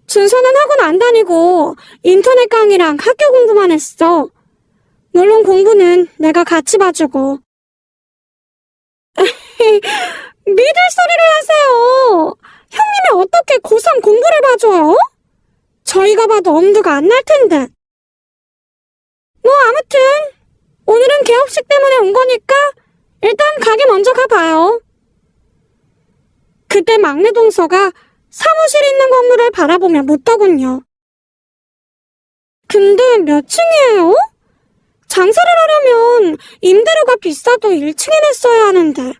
준서는 학원 안 다니고 인터넷 강의랑 학교 공부만 했어. 물론 공부는 내가 같이 봐주고. 믿을 소리를 하세요. 형님이 어떻게 고3 공부를 봐줘요? 저희가 봐도 엄두가 안 날 텐데. 뭐 아무튼 오늘은 개업식 때문에 온 거니까 일단 가게 먼저 가봐요. 그때 막내 동서가 사무실 있는 건물을 바라보며 묻더군요. 근데 몇 층이에요? 장사를 하려면 임대료가 비싸도 1층에 냈어야 하는데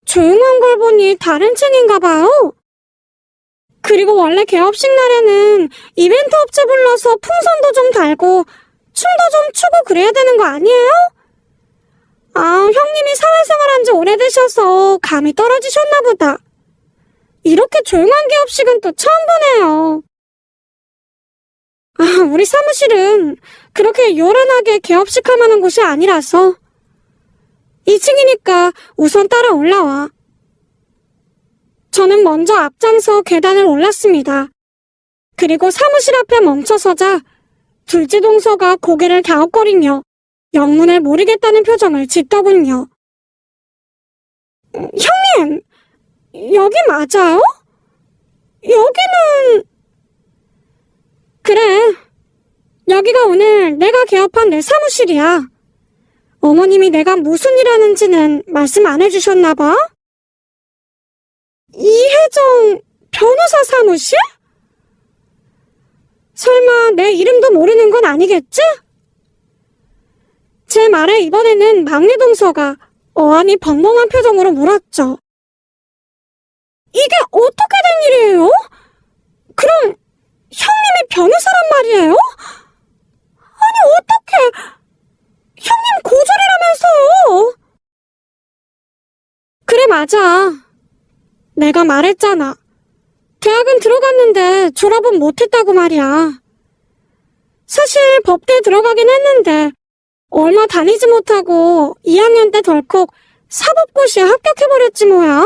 조용한 걸 보니 다른 층인가 봐요. 그리고 원래 개업식 날에는 이벤트 업체 불러서 풍선도 좀 달고 춤도 좀 추고 그래야 되는 거 아니에요? 형님이 사회생활한 지 오래되셔서 감이 떨어지셨나 보다. 이렇게 조용한 개업식은 또 처음 보네요. 우리 사무실은 그렇게 요란하게 개업식 할 만한 곳이 아니라서 2층이니까 우선 따라 올라와. 저는 먼저 앞장서 계단을 올랐습니다. 그리고 사무실 앞에 멈춰서자 둘째 동서가 고개를 갸웃거리며 영문을 모르겠다는 표정을 짓더군요. 형님, 여기 맞아요? 여기는... 그래, 여기가 오늘 내가 개업한 내 사무실이야. 어머님이 내가 무슨 일 하는지는 말씀 안 해주셨나봐? 이혜정 변호사 사무실? 설마 내 이름도 모르는 건 아니겠지? 제 말에 이번에는 막내 동서가 어안이 벙벙한 표정으로 물었죠. 이게 어떻게 된 일이에요? 그럼 형님이 변호사란 말이에요? 아니 어떻게... 형님 고졸이라면서요? 그래 맞아. 내가 말했잖아. 대학은 들어갔는데 졸업은 못했다고 말이야. 사실 법대에 들어가긴 했는데 얼마 다니지 못하고 2학년 때 덜컥 사법고시에 합격해버렸지 뭐야.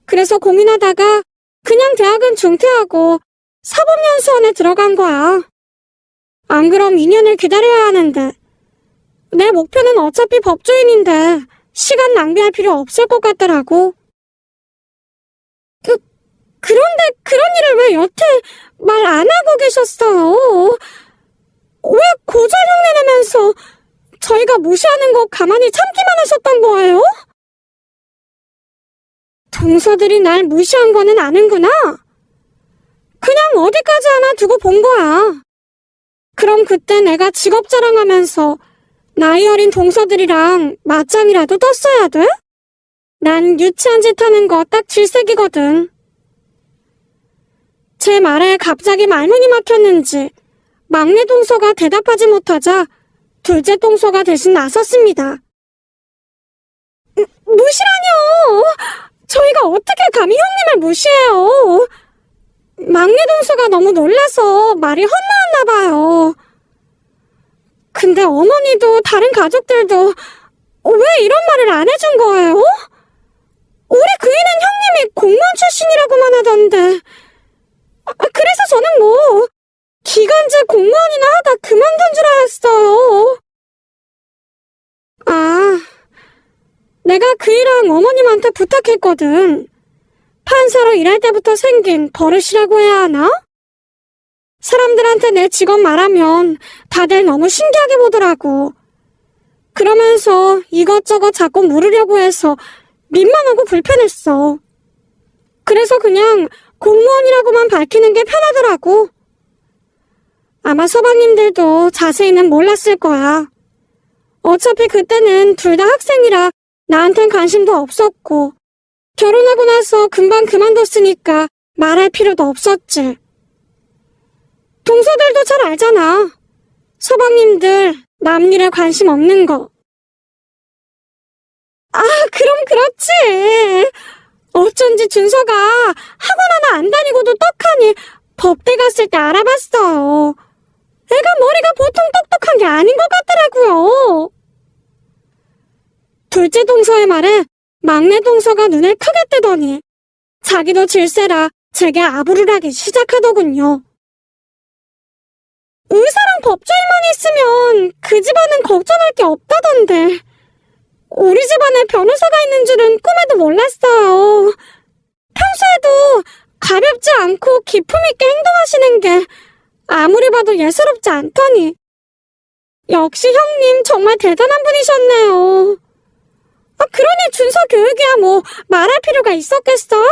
그래서 고민하다가 그냥 대학은 중퇴하고 사법연수원에 들어간 거야. 안 그럼 2년을 기다려야 하는데 내 목표는 어차피 법조인인데 시간 낭비할 필요 없을 것 같더라고. 그런데 그런 일을 왜 여태 말 안 하고 계셨어요? 왜 고졸 흉내 내면서 저희가 무시하는 거 가만히 참기만 하셨던 거예요? 동서들이 날 무시한 거는 아는구나. 그냥 어디까지 하나 두고 본 거야. 그럼 그때 내가 직업 자랑하면서 나이 어린 동서들이랑 맞짱이라도 떴어야 돼? 난 유치한 짓 하는 거 딱 질색이거든. 제 말에 갑자기 말문이 막혔는지 막내 동서가 대답하지 못하자 둘째 동서가 대신 나섰습니다. 무시라뇨! 저희가 어떻게 감히 형님을 무시해요? 막내 동서가 너무 놀라서 말이 헛나왔나 봐요. 근데 어머니도 다른 가족들도 왜 이런 말을 안 해준 거예요? 우리 그이는 형님이 공무원 출신이라고만 하던데. 그래서 저는 뭐 기간제 공무원이나 하다 그만둔 줄 알았어요. 아, 내가 그이랑 어머님한테 부탁했거든. 판사로 일할 때부터 생긴 버릇이라고 해야 하나? 사람들한테 내 직업 말하면 다들 너무 신기하게 보더라고. 그러면서 이것저것 자꾸 물으려고 해서 민망하고 불편했어. 그래서 그냥 공무원이라고만 밝히는 게 편하더라고. 아마 서방님들도 자세히는 몰랐을 거야. 어차피 그때는 둘 다 학생이라 나한텐 관심도 없었고 결혼하고 나서 금방 그만뒀으니까 말할 필요도 없었지. 동서들도 잘 알잖아. 서방님들 남일에 관심 없는 거. 아, 그럼 그렇지. 어쩐지 준서가 학원 하나 안 다니고도 떡하니 법대 갔을 때 알아봤어요. 애가 머리가 보통 똑똑한 게 아닌 것 같더라고요. 둘째 동서의 말에 막내 동서가 눈을 크게 뜨더니 자기도 질세라 제게 아부를 하기 시작하더군요. 의사랑 법조인만 있으면 그 집안은 걱정할 게 없다던데. 우리 집안에 변호사가 있는 줄은 꿈에도 몰랐어요. 평소에도 가볍지 않고 기품 있게 행동하시는 게 아무리 봐도 예사롭지 않더니. 역시 형님 정말 대단한 분이셨네요. 그러니 준서 교육이야 뭐 말할 필요가 있었겠어요?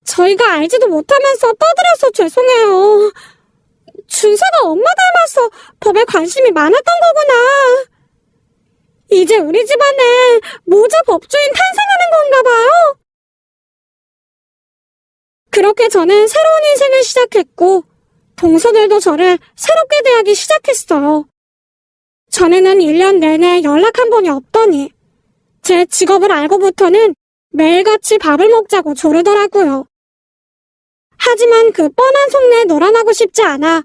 저희가 알지도 못하면서 떠들어서 죄송해요. 준서가 엄마 닮아서 법에 관심이 많았던 거구나. 이제 우리 집안에 모자 법조인 탄생하는 건가 봐요. 그렇게 저는 새로운 인생을 시작했고 동서들도 저를 새롭게 대하기 시작했어요. 전에는 1년 내내 연락 한 번이 없더니 제 직업을 알고부터는 매일같이 밥을 먹자고 조르더라고요. 하지만 그 뻔한 속내에 놀아나고 싶지 않아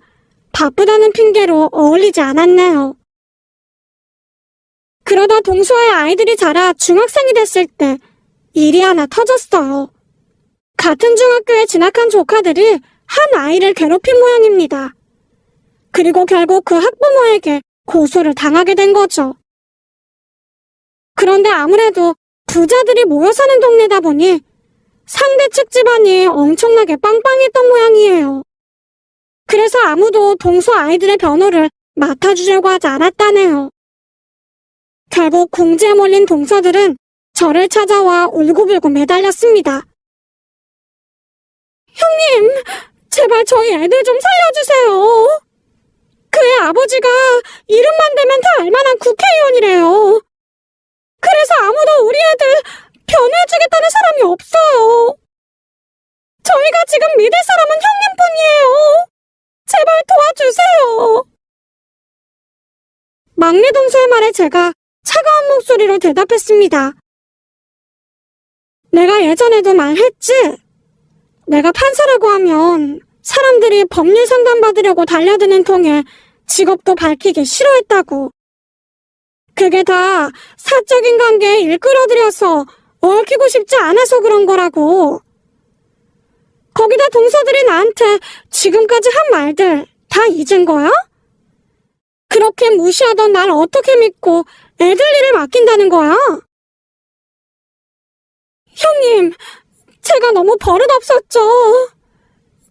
바쁘다는 핑계로 어울리지 않았네요. 그러다 동서의 아이들이 자라 중학생이 됐을 때 일이 하나 터졌어요. 같은 중학교에 진학한 조카들이 한 아이를 괴롭힌 모양입니다. 그리고 결국 그 학부모에게 고소를 당하게 된 거죠. 그런데 아무래도 부자들이 모여 사는 동네다 보니 상대 측 집안이 엄청나게 빵빵했던 모양이에요. 그래서 아무도 동서 아이들의 변호를 맡아주려고 하지 않았다네요. 결국 궁지에 몰린 동서들은 저를 찾아와 울고불고 매달렸습니다. 형님, 제발 저희 애들 좀 살려주세요. 그의 아버지가 이름만 대면 다 알만한 국회의원이래요. 그래서 아무도 우리 애들 변호해주겠다는 사람이 없어요. 저희가 지금 믿을 사람은 형님뿐이에요. 제발 도와주세요. 막내 동서의 말에 제가 차가운 목소리로 대답했습니다. 내가 예전에도 말했지? 내가 판사라고 하면 사람들이 법률 상담 받으려고 달려드는 통에 직업도 밝히기 싫어했다고. 그게 다 사적인 관계에 일끌어들여서 얽히고 싶지 않아서 그런 거라고. 거기다 동서들이 나한테 지금까지 한 말들 다 잊은 거야? 그렇게 무시하던 날 어떻게 믿고 애들 일을 맡긴다는 거야? 형님, 제가 너무 버릇없었죠.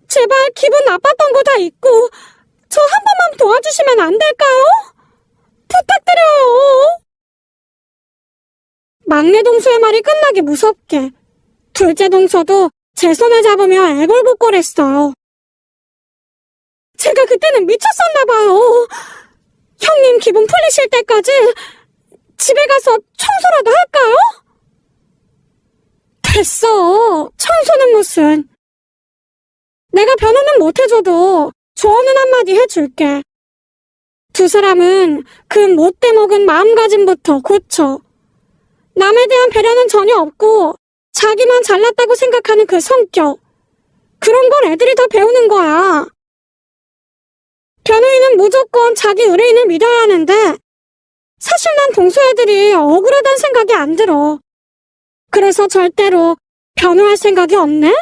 제발 기분 나빴던 거 다 잊고 저 한 번만 도와주시면 안 될까요? 부탁드려요. 막내 동서의 말이 끝나기 무섭게 둘째 동서도 제 손을 잡으며 애걸복걸했어요. 제가 그때는 미쳤었나봐요. 형님 기분 풀리실 때까지 집에 가서 청소라도 할까요? 됐어. 청소는 무슨. 내가 변호는 못해줘도 조언은 한마디 해줄게. 두 사람은 그 못돼 먹은 마음가짐부터 고쳐. 남에 대한 배려는 전혀 없고 자기만 잘났다고 생각하는 그 성격. 그런 걸 애들이 더 배우는 거야. 변호인은 무조건 자기 의뢰인을 믿어야 하는데 사실 난 동서 애들이 억울하다는 생각이 안 들어. 그래서 절대로 변호할 생각이 없네?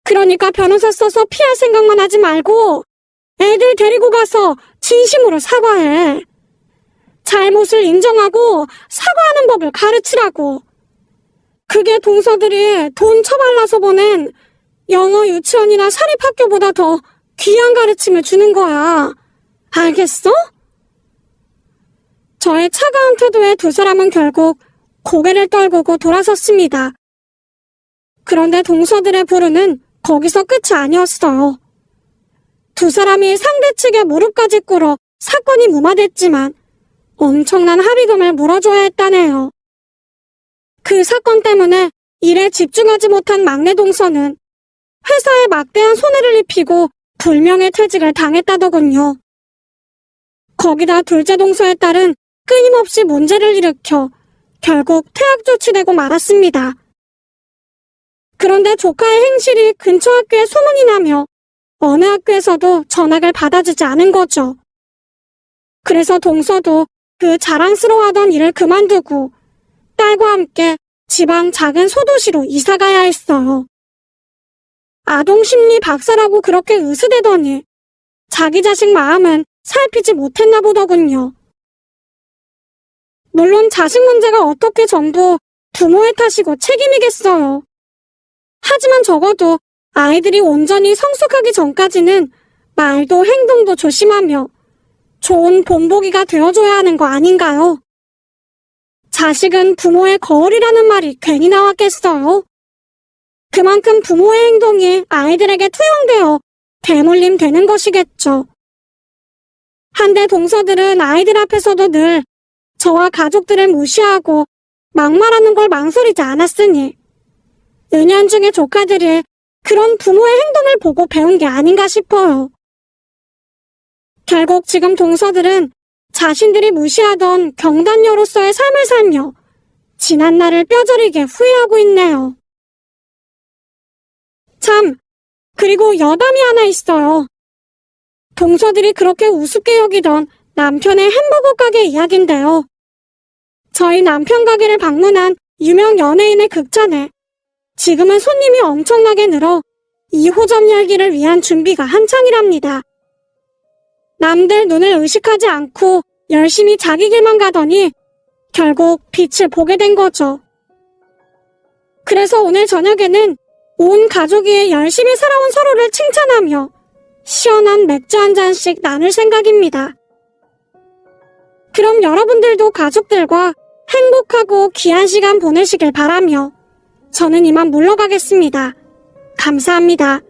그러니까 변호사 써서 피할 생각만 하지 말고 애들 데리고 가서 진심으로 사과해. 잘못을 인정하고 사과하는 법을 가르치라고. 그게 동서들이 돈 처발라서 보낸 영어 유치원이나 사립학교보다 더 귀한 가르침을 주는 거야. 알겠어? 저의 차가운 태도에 두 사람은 결국 고개를 떨구고 돌아섰습니다. 그런데 동서들의 불운은 거기서 끝이 아니었어요. 두 사람이 상대 측에 무릎까지 꿇어 사건이 무마됐지만 엄청난 합의금을 물어줘야 했다네요. 그 사건 때문에 일에 집중하지 못한 막내 동서는 회사에 막대한 손해를 입히고 불명예 퇴직을 당했다더군요. 거기다 둘째 동서의 딸은 끊임없이 문제를 일으켜 결국 퇴학 조치되고 말았습니다. 그런데 조카의 행실이 근처 학교에 소문이 나며 어느 학교에서도 전학을 받아주지 않은 거죠. 그래서 동서도 그 자랑스러워하던 일을 그만두고 딸과 함께 지방 작은 소도시로 이사가야 했어요. 아동심리 박사라고 그렇게 으스대더니 자기 자식 마음은 살피지 못했나 보더군요. 물론 자식 문제가 어떻게 전부 부모의 탓이고 책임이겠어요. 하지만 적어도 아이들이 온전히 성숙하기 전까지는 말도 행동도 조심하며 좋은 본보기가 되어줘야 하는 거 아닌가요? 자식은 부모의 거울이라는 말이 괜히 나왔겠어요? 그만큼 부모의 행동이 아이들에게 투영되어 대물림 되는 것이겠죠. 한데 동서들은 아이들 앞에서도 늘 저와 가족들을 무시하고 막말하는 걸 망설이지 않았으니 은연중에 조카들이 그런 부모의 행동을 보고 배운 게 아닌가 싶어요. 결국 지금 동서들은 자신들이 무시하던 경단녀로서의 삶을 살며 지난날을 뼈저리게 후회하고 있네요. 참, 그리고 여담이 하나 있어요. 동서들이 그렇게 우습게 여기던 남편의 햄버거 가게 이야기인데요. 저희 남편 가게를 방문한 유명 연예인의 극찬에 지금은 손님이 엄청나게 늘어 2호점 열기를 위한 준비가 한창이랍니다. 남들 눈을 의식하지 않고 열심히 자기 길만 가더니 결국 빛을 보게 된 거죠. 그래서 오늘 저녁에는 온 가족이 열심히 살아온 서로를 칭찬하며 시원한 맥주 한 잔씩 나눌 생각입니다. 그럼 여러분들도 가족들과 행복하고 귀한 시간 보내시길 바라며 저는 이만 물러가겠습니다. 감사합니다.